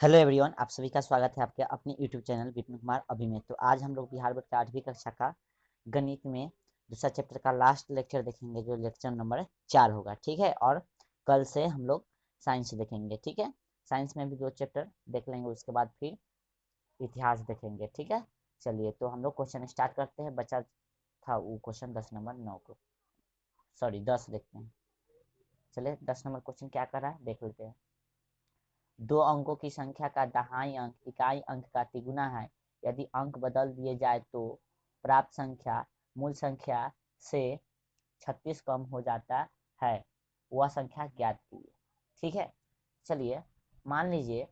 Hello everyone, आप सभी का स्वागत है आपके अपने यूट्यूब चैनल विपिन कुमार अभी में। तो आज हम लोग बिहार बोर्ड का 8वीं कक्षा का गणित में दूसरा चैप्टर का लास्ट लेक्चर देखेंगे, जो लेक्चर नंबर 4 होगा। ठीक है, और कल से हम लोग साइंस देखेंगे। ठीक है, साइंस में भी 2 चैप्टर देख लेंगे, उसके बाद फिर इतिहास देखेंगे। ठीक है, चलिए तो हम लोग क्वेश्चन स्टार्ट करते हैं। बचा था वो क्वेश्चन 10 नंबर 9 को, सॉरी 10 देखते हैं। चलिए 10 नंबर क्वेश्चन क्या कर रहा है देख लेते हैं। 2 अंकों की संख्या का दहाई अंक इकाई अंक का तिगुना है। यदि अंक बदल दिए जाए तो प्राप्त संख्या मूल संख्या से 36 कम हो जाता है। वह संख्या ज्ञात कीजिए। ठीक है, चलिए मान लीजिए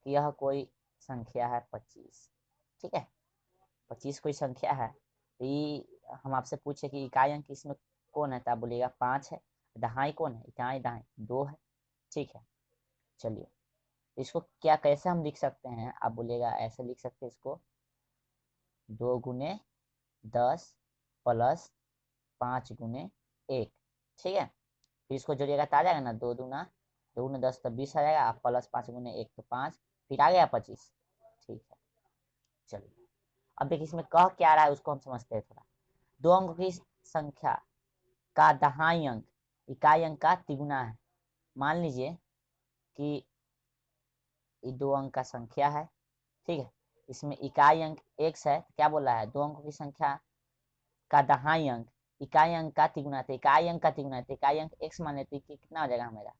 कि यह कोई संख्या है 25। ठीक है, 25 कोई संख्या है, तो ये हम आपसे पूछे कि इकाई अंक इसमें कौन है, तो आप बोलिएगा 5 है। दहाई कौन है, इकाई दहाई 2 है। ठीक है, चलिए इसको क्या कैसे हम लिख सकते हैं, आप बोलिएगा ऐसे लिख सकते हैं इसको, 2 गुने 10 प्लस 5 गुने 1। ठीक है, फिर इसको जोड़िएगा तो आ जाएगा ना, 2 दूना 10 तो 20 आ जाएगा, आप प्लस 5 गुने 1 तो 5, फिर आ गया 25। ठीक है, चलिए अब देखिए इसमें कह क्या रहा है उसको हम समझते हैं थोड़ा। 2 अंकों की संख्या का दहाई अंक इकाई अंक का तिगुना है। मान लीजिए कि ये 2 अंक का संख्या है। ठीक है, इसमें इकाई अंक x है, तो क्या बोला है, 2 अंकों की संख्या का दहाई अंक इकाई अंक का तिगुना, तो इकाई अंक का तिगुना, तो इकाई अंक x मान लेते कि कितना हो जाएगा हमारा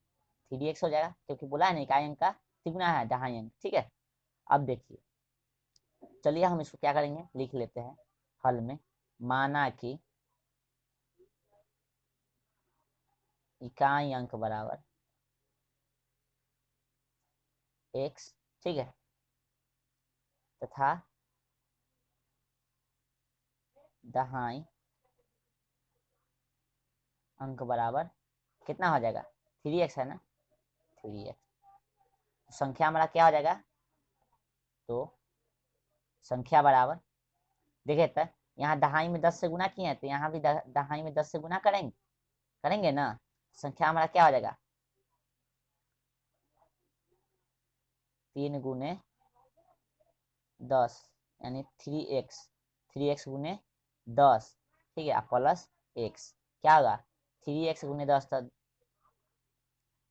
3x हो जाएगा, क्योंकि बोला है ना इकाई अंक का तिगुना है दहाई अंक। ठीक है, अब देखिए, चलिए हम इसको क्या करेंगे लिख लेते हैं हल में। माना कि इकाई अंक बराबर x, ठीक है, तथा दहाई अंक बराबर कितना हो जाएगा 3x है ना, 3x। संख्या हमारा क्या हो जाएगा, तो संख्या बराबर, देखिए तो यहाँ दहाई में 10 से गुना किए हैं, तो यहाँ भी दहाई में 10 से गुना करेंगे करेंगे ना। संख्या हमारा क्या हो जाएगा 3 गुने 10 यानी 3x, 3x गुने 10। ठीक है, प्लस x क्या होगा 3x गुने 10 तो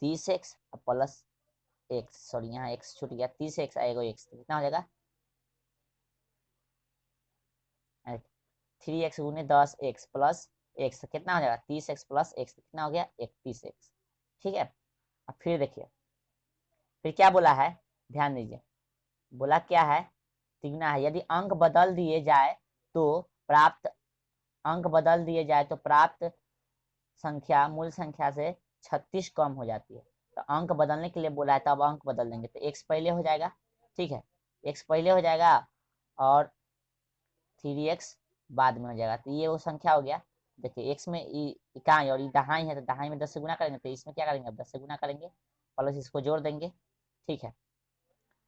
30x प्लस x, सॉरी यहाँ x छूट गया, 30x आएगा x, तो कितना हो जाएगा 3x गुने 10x प्लस x, तो कितना हो जाएगा 30x प्लस x, तो कितना हो गया 31x। ठीक है, अब फिर देखिए फिर क्या बोला है, ध्यान दीजिए, बोला क्या है, तिगुना है। यदि अंक बदल दिए जाए तो प्राप्त अंक बदल दिए जाए तो प्राप्त संख्या मूल संख्या से 36 कम हो जाती है। तो अंक बदलने के लिए बोला है, तब अंक बदल देंगे, तो x पहले हो जाएगा। ठीक है, x पहले हो जाएगा और 3x बाद में हो जाएगा, तो ये वो संख्या हो गया। देखिए x में इकाई और दहाई है, तो दहाई में 10 से गुना करेंगे, तो इसमें क्या करेंगे अब 10 से गुना करेंगे, प्लस इसको जोड़ देंगे। ठीक है,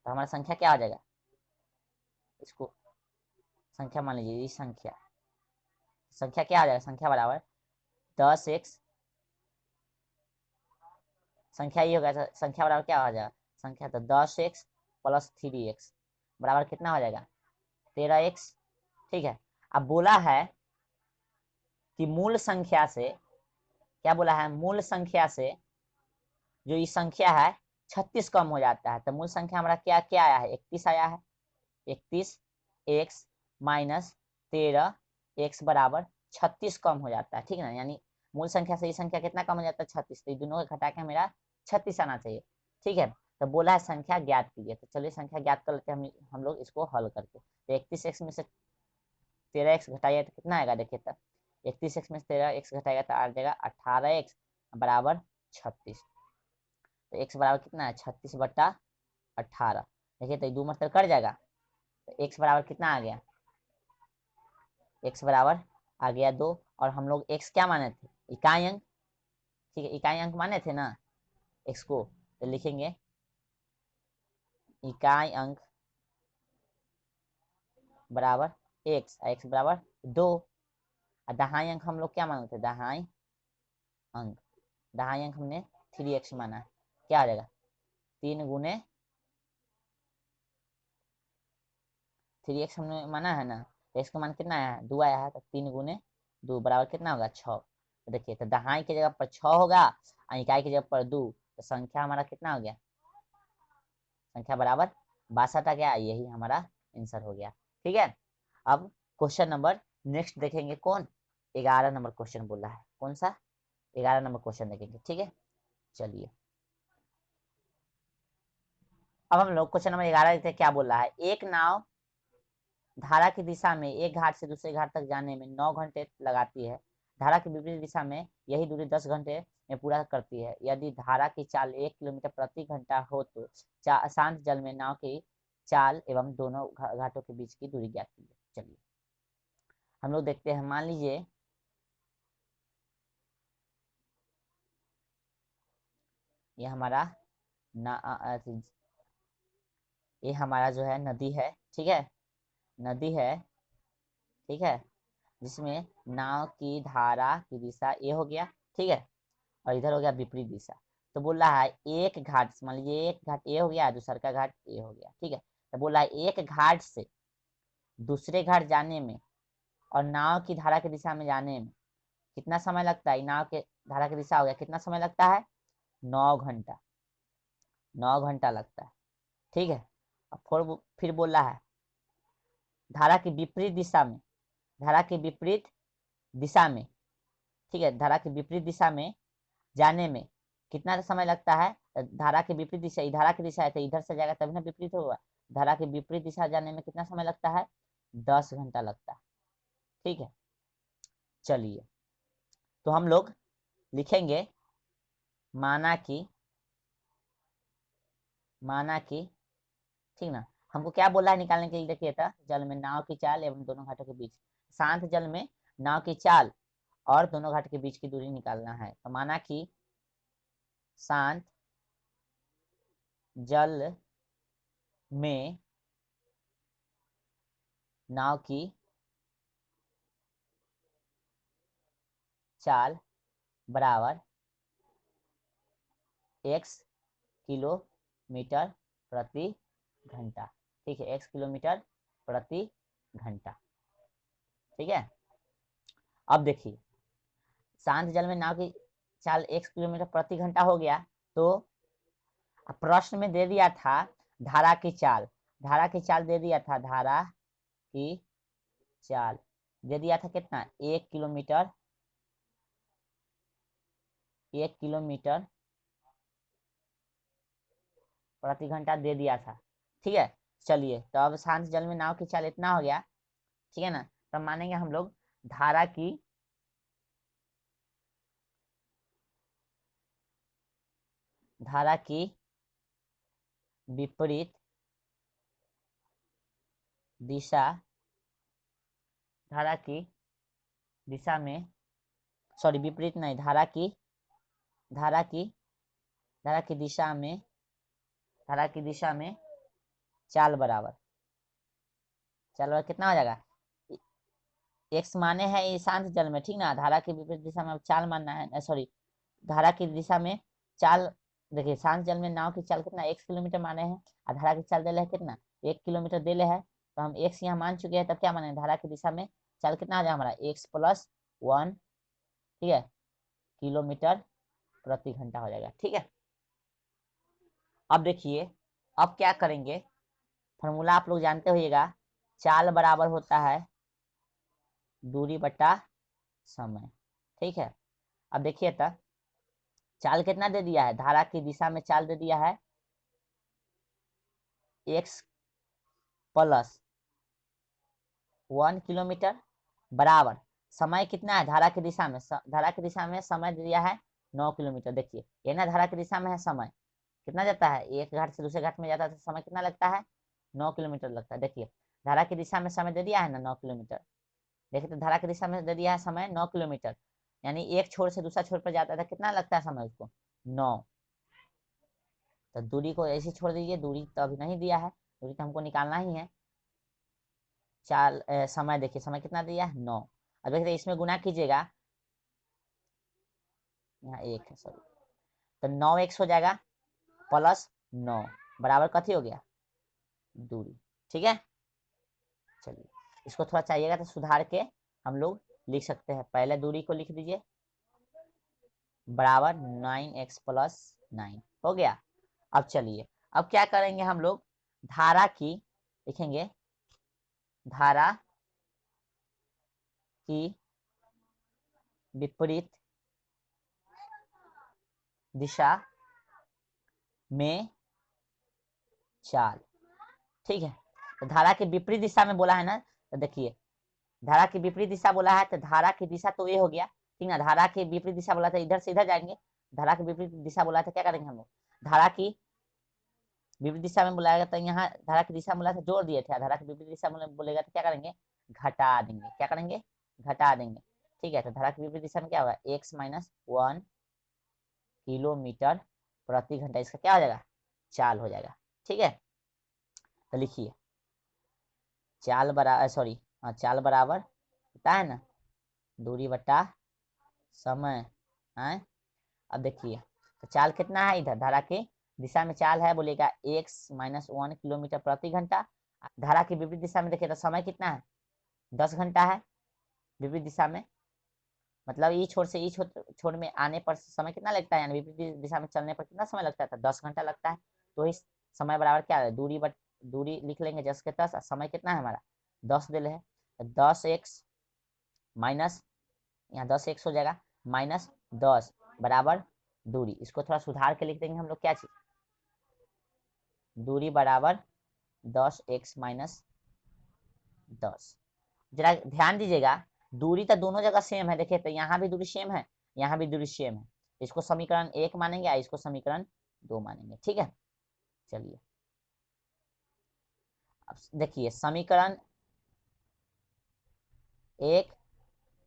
तो हमारा संख्या क्या हो जाएगा, इसको संख्या मान लीजिए, इस संख्या संख्या क्या आ जाएगा, संख्या बराबर 10x, संख्या ये होगा, संख्या बराबर क्या हो जाएगा, संख्या तो 10x प्लस 3x बराबर कितना हो जाएगा 13x। ठीक है, अब बोला है कि मूल संख्या से, क्या बोला है, मूल संख्या से जो ये संख्या है 36 कम हो जाता है। तो मूल संख्या हमारा क्या क्या आया है 31 आया है। 31x माइनस 13x बराबर 36 कम हो जाता है। ठीक है ना, यानी मूल संख्या से ये संख्या कितना कम हो जाता है 36, तो ये दोनों को घटा के मेरा 36 आना चाहिए। ठीक है, तो बोला है संख्या ज्ञात कीजिए, तो चलिए संख्या ज्ञात कर लेते हैं हम लोग इसको हल करके। तो 31x में से 13x घटाइए तो कितना आएगा, देखिए तो 31x में से 13x घटाएगा तो आ जाएगा 18x बराबर 36। तो x बराबर कितना है 36/18। देखिए तो 2 मतलब कट जाएगा, तो x बराबर कितना आ गया, x बराबर आ गया 2। और हम लोग x क्या माने थे, इकाई अंक। ठीक है, इकाई अंक माने थे ना x को, तो लिखेंगे इकाई अंक बराबर x बराबर 2। और दहाई अंक हम लोग क्या माने थे, अंक दहाई अंक हमने 3x माना है, क्या आ जाएगा 3 गुने 3x हमने माना है ना, तो x का मान कितना है 2 आया है, तो 3 गुने 2 बराबर कितना होगा 6। तो देखिए, तो दहाई की जगह पर 6 होगा और इकाई की जगह पर 2, तो संख्या हमारा कितना हो गया, संख्या बराबर 62 आ गया। यही हमारा आंसर हो गया। ठीक है, अब क्वेश्चन नंबर नेक्स्ट देखेंगे, कौन 11 नंबर क्वेश्चन बोल रहा है, कौन सा 11 नंबर क्वेश्चन देखेंगे। ठीक है, चलिए अब हम लोग क्वेश्चन नंबर 11 देखते हैं क्या बोल रहा है। एक नाव धारा की दिशा में एक घाट से दूसरे घाट तक जाने में 9 घंटे लगाती है। धारा की विपरीत दिशा में यही दूरी 10 घंटे में पूरा करती है। यदि धारा की चाल 1 किलोमीटर प्रति घंटा हो तो शांत जल में नाव की चाल एवं दोनों घाटों के बीच की दूरी ज्ञात कीजिए। चलिए हम लोग देखते हैं, मान लीजिए ये हमारा ये हमारा जो है नदी है। ठीक है, नदी है। ठीक है, जिसमें नाव की धारा की दिशा ये हो गया। ठीक है, और इधर हो गया विपरीत दिशा। तो बोल रहा है एक घाट, मान लीजिए एक घाट ए हो गया, दूसरा का घाट ए हो गया। ठीक है, तो बोल रहा है एक घाट से दूसरे घाट जाने में और नाव की धारा की दिशा में जाने में कितना समय लगता है। नाव के धारा की दिशा हो गया, कितना समय लगता है 9 घंटा, 9 घंटा लगता है। ठीक है, अब फिर बोल रहा है धारा की विपरीत दिशा में, धारा की विपरीत दिशा में, ठीक है, धारा की विपरीत दिशा में जाने में कितना समय लगता है। धारा की विपरीत दिशा, धारा की दिशा है तो इधर से जाएगा तभी ना विपरीत होगा। धारा की विपरीत दिशा जाने में कितना समय लगता है, 10 घंटा लगता है। ठीक है, चलिए तो हम लोग लिखेंगे माना कि, माना कि, ठीक ना, हमको क्या बोला है निकालने के लिए। देखिए था जल में नाव की चाल एवं दोनों घाटों के बीच, शांत जल में नाव की चाल और दोनों घाट के बीच की दूरी निकालना है। तो माना कि शांत जल में नाव की चाल बराबर x किलोमीटर प्रति घंटा। ठीक है, x किलोमीटर प्रति घंटा। ठीक है, अब देखिए शांत जल में नाव की चाल x किलोमीटर प्रति घंटा हो गया। तो प्रश्न में दे दिया था धारा की चाल, धारा की चाल दे दिया था, धारा की चाल दे दिया था कितना 1 किलोमीटर, 1 किलोमीटर प्रति घंटा दे दिया था। ठीक है, चलिए तो अब शांत जल में नाव की चाल इतना हो गया। ठीक है ना, तब मानेंगे हम लोग धारा की, धारा की विपरीत दिशा, धारा की दिशा में, सॉरी विपरीत नहीं, धारा की, धारा की, धारा की दिशा में, धारा की दिशा में चाल बराबर, चाल बराबर कितना हो जाएगा, एक्स माने हैं ये शांत जल में। ठीक ना, धारा की विपरीत दिशा में अब चाल मानना है, सॉरी धारा की दिशा में चाल। देखिए शांत जल में नाव की चाल कितना 1 किलोमीटर माने हैं और धारा की चाल देले है कितना 1 किलोमीटर देले है। तो हम एक्स यहाँ मान चुके हैं, तब क्या माने धारा की दिशा में चाल कितना आ जाए हमारा x+1, ठीक है, किलोमीटर प्रति घंटा हो जाएगा। ठीक है, अब देखिए अब क्या करेंगे, फॉर्मूला आप लोग जानते होइएगा, चाल बराबर होता है दूरी बटा समय। ठीक है, अब देखिए तो चाल कितना दे दिया है, धारा की दिशा में चाल दे दिया है x+1 किलोमीटर बराबर समय कितना है धारा की दिशा में, धारा की दिशा में समय दे दिया है 9 किलोमीटर। देखिए ये ना धारा की दिशा में है, समय कितना जाता है, एक घाट से दूसरे घाट में जाता है तो समय कितना लगता है 9 किलोमीटर लगता है। देखिए धारा की दिशा में समय दे दिया है ना 9 किलोमीटर। देखिए तो धारा की दिशा में दे दिया है समय 9 किलोमीटर, यानी एक छोर से दूसरा छोर पर जाता है तो कितना लगता है समय उसको 9। तो दूरी को ऐसे छोड़ दीजिए, दूरी तो अभी नहीं दिया है, दूरी तो हमको निकालना ही है। समय देखिए समय कितना दिया है 9। अब देखिए इसमें गुना कीजिएगा, यहाँ एक है सॉरी, तो 9x हो जाएगा प्लस 9 बराबर कथी हो गया, दूरी। ठीक है, चलिए इसको थोड़ा चाहिएगा तो सुधार के हम लोग लिख सकते हैं। पहले दूरी को लिख दीजिए बराबर 9x प्लस 9 हो गया। अब चलिए, अब क्या करेंगे हम लोग, धारा की लिखेंगे, धारा की विपरीत दिशा में चाल। ठीक है, तो धारा के विपरीत दिशा में बोला है ना, तो देखिए धारा की विपरीत दिशा बोला है, तो धारा की दिशा तो ये हो गया, ठीक ना। धारा की विपरीत दिशा बोला था इधर से इधर जाएंगे, धारा की विपरीत दिशा बोला था, क्या करेंगे हम लोग, धारा की विपरीत दिशा में बुलाएगा तो यहाँ धारा की दिशा बोला था जोड़ दिए थे, धारा की विपरीत दिशा में बोलेगा तो क्या करेंगे, घटा देंगे। क्या करेंगे, घटा देंगे। ठीक है, तो धारा की विपरीत दिशा में क्या होगा, x माइनस 1 किलोमीटर प्रति घंटा, इसका क्या हो जाएगा, चाल हो जाएगा। ठीक है, तो लिखिए चाल बराबर, सॉरी हाँ, चाल बराबर पता है ना, दूरी बटा समय है। अब देखिए तो चाल कितना है, इधर धारा के दिशा में चाल है बोलेगा x माइनस 1 किलोमीटर प्रति घंटा। धारा की विपरीत दिशा में देखिए तो समय कितना है, 10 घंटा है विपरीत दिशा में, मतलब ई छोर से ई छोर में आने पर समय कितना लगता है, यानी विपरीत दिशा में चलने पर कितना समय लगता है, तो 10 घंटा लगता है। तो इस समय बराबर क्या है, दूरी लिख लेंगे 10 के 10, समय कितना है हमारा 10 दिल है, तो 10x माइनस, यहाँ 10x हो जाएगा माइनस 10 बराबर दूरी। इसको थोड़ा सुधार के लिख देंगे हम लोग, क्या चीज, दूरी बराबर 10x माइनस 10। जरा ध्यान दीजिएगा, दूरी तो दोनों जगह सेम है, देखिए तो यहाँ भी दूरी सेम है, यहाँ भी दूरी सेम है, इसको समीकरण 1 मानेंगे या इसको समीकरण 2 मानेंगे। ठीक है, चलिए अब देखिए समीकरण 1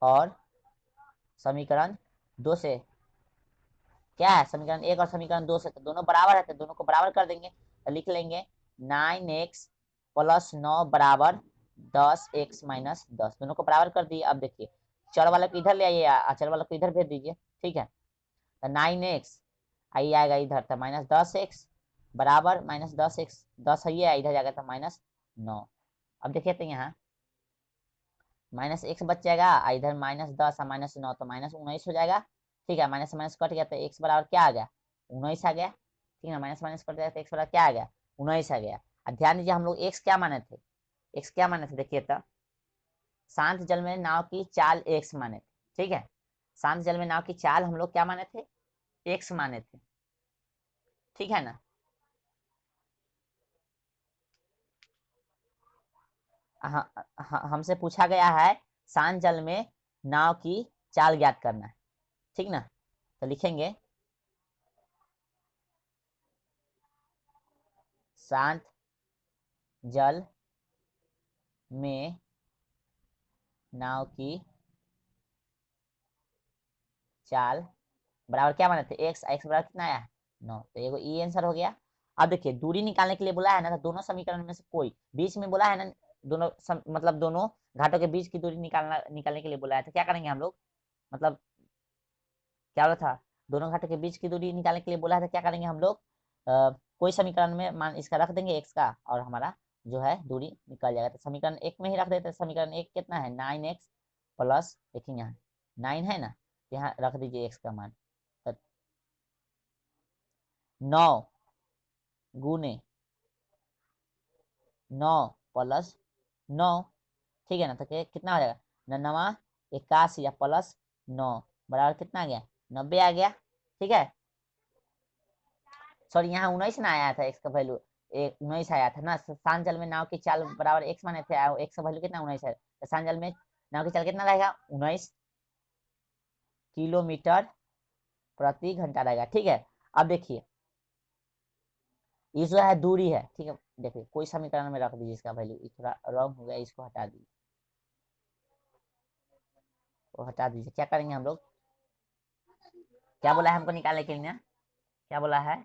और समीकरण 2 से क्या है, समीकरण 1 और समीकरण 2 से तो दोनों बराबर है, तो दोनों को बराबर कर देंगे, तो लिख लेंगे 9x प्लस 9 बराबर 10x माइनस 10, दोनों को बराबर कर दिए। अब देखिए चर वाले को इधर ले आइए, अचर वाले को इधर भेज दीजिए। ठीक है, तो 9x आई आएगा इधर, तो माइनस 10x बराबर माइनस 10x, 10 है ये इधर जाएगा तो माइनस 9। अब देखिए तो यहाँ माइनस x बच जाएगा, इधर माइनस 10 और माइनस 9 तो माइनस 19 हो जाएगा। ठीक है, माइनस माइनस कट गया तो x बराबर क्या आ गया, 19 आ गया। ठीक है, माइनस माइनस कट गया तो x बराबर क्या आ गया, 19 आ गया। और ध्यान दीजिए हम लोग x क्या माने थे, x क्या माने थे, देखिए तो शांत जल में नाव की चाल x माने थे। ठीक है, शांत जल में नाव की चाल हम लोग क्या माने थे, x माने थे। ठीक है ना, हमसे पूछा गया है शांत जल में नाव की चाल ज्ञात करना है। ठीक ना, तो लिखेंगे शांत जल में नाव की चाल बराबर क्या माने थे, x, x बराबर कितना आया 9, तो ये ई आंसर हो गया। अब देखिए दूरी निकालने के लिए बोला है ना, तो दोनों समीकरण में से कोई बीच में बोला है ना, दोनों मतलब दोनों घाटों के बीच की दूरी निकालने के लिए बोला है, तो क्या करेंगे हम लोग, मतलब क्या बोला था, दोनों घाटों के बीच की दूरी निकालने के लिए बोला है, तो क्या करेंगे हम लोग, कोई समीकरण में मान इसका रख देंगे x का, और हमारा जो है दूरी निकल जाएगा। तो समीकरण 1 में ही रख देते हैं, समीकरण 1 कितना है 9x प्लस, देखिए यहाँ 9 है ना, यहाँ रख दीजिए x का मान, तो 9 गुने 9 प्लस 9। ठीक है ना, तो कितना हो जाएगा, नवा 81 या प्लस 9 बराबर कितना आ गया, 90 आ गया। ठीक है, सॉरी यहाँ 19 ना आया था, एक्स का वैल्यू 19 आया था ना, शांत जल में नाव की चाल बराबर एक्स माने थे, एक्स का वैल्यू कितना 19 है, तो शांत जल में नाव की चाल कितना रहेगा 19 किलोमीटर प्रति घंटा रहेगा। ठीक है, अब देखिए ये जो है दूरी है। ठीक है, देखिए कोई समीकरण में रख दीजिए इसका वैल्यू, थोड़ा रॉन्ग हो गया, इसको हटा दीजिए, वो हटा दीजिए। क्या करेंगे हम लोग, क्या बोला है हमको निकालने के लिए, क्या बोला है,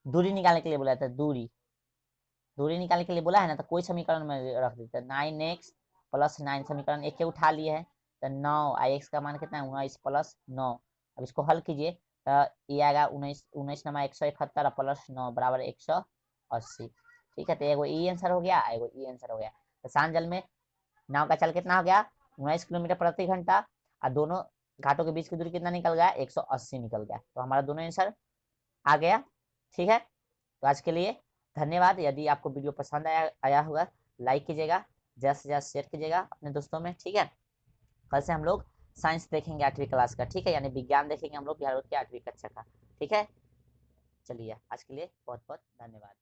दूरी निकालने के लिए बोला था, दूरी निकालने के लिए बोला है ना, तो कोई समीकरण में रख देते हैं, 9x प्लस 9, समीकरण 1 के उठा लिए है, तो 9 आई एक्स का मान कितना है 19 प्लस 9। अब इसको हल कीजिए, ये आएगा 19 नमा 171 प्लस 9 बराबर 180। ठीक है, तो एगो ई आंसर हो गया, एगो ई आंसर हो गया। तो सांजल में नाव का चल कितना हो गया, 19 किलोमीटर प्रति घंटा, और दोनों घाटों के बीच की दूरी कितना निकल गया, 180 निकल गया। तो हमारा दोनों आंसर आ गया। ठीक है, तो आज के लिए धन्यवाद। यदि आपको वीडियो पसंद आया होगा, लाइक कीजिएगा, ज़्यादा से ज़्यादा शेयर कीजिएगा अपने दोस्तों में। ठीक है, कल से हम लोग साइंस देखेंगे 8वीं क्लास का। ठीक है, यानी विज्ञान देखेंगे हम लोग बिहार बोर्ड की 8वीं कक्षा का। ठीक है, चलिए आज के लिए बहुत बहुत धन्यवाद।